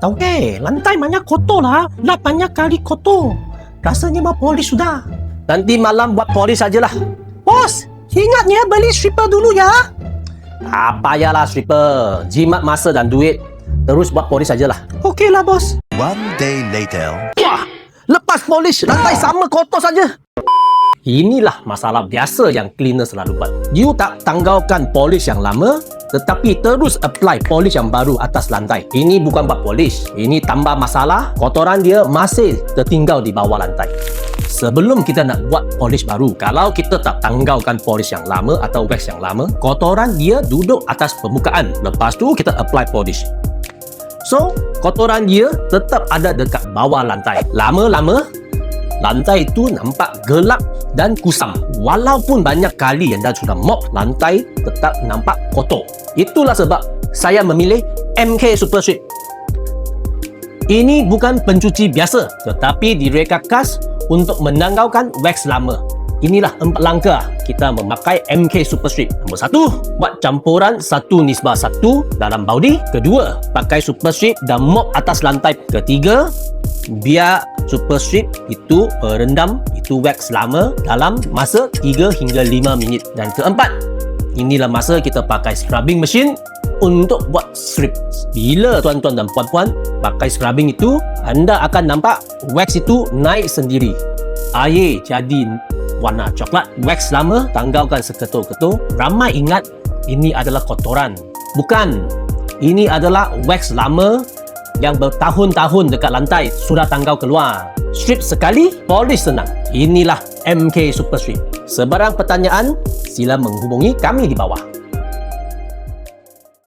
Tahu ke, lantai banyak kotor lah. Lap banyak kali kotor. Rasanya mau polish sudah. Nanti malam buat polish sajalah. Bos, ingatnya beli stripper dulu ya. Apa yalah stripper. Jimat masa dan duit. Terus buat polish sajalah. Okey lah bos. One day later. Wah, lepas polish lantai sama kotor saja. Inilah masalah biasa yang cleaner selalu buat. You tak tanggalkan polish yang lama, tetapi terus apply polish yang baru atas lantai. Ini bukan buat polish. Ini tambah masalah, kotoran dia masih tertinggal di bawah lantai. Sebelum kita nak buat polish baru, kalau kita tak tanggalkan polish yang lama atau wax yang lama, kotoran dia duduk atas permukaan. Lepas tu kita apply polish. So, kotoran dia tetap ada dekat bawah lantai. Lama-lama, lantai itu nampak gelap dan kusam. Walaupun banyak kali anda sudah mop, lantai tetap nampak kotor. Itulah sebab saya memilih MK Super Strip. Ini bukan pencuci biasa, tetapi direka khas untuk menanggalkan wax lama. Inilah 4 langkah kita memakai MK Super Strip. Nombor 1, buat campuran 1:1 dalam baudi. Kedua, pakai Super Strip dan mop atas lantai. Ketiga, biar Super Strip itu rendam itu wax lama dalam masa 3 hingga 5 minit. Dan keempat, inilah masa kita pakai scrubbing machine untuk buat strip. Bila tuan-tuan dan puan-puan pakai scrubbing itu, anda akan nampak wax itu naik sendiri. Air jadi warna coklat. Wax lama tanggalkan seketul-ketul. Ramai ingat ini adalah kotoran. Bukan. Ini adalah wax lama yang bertahun-tahun dekat lantai sudah tanggal keluar. Strip sekali, polish senang. Inilah MK Super Strip. Sebarang pertanyaan, sila menghubungi kami di bawah.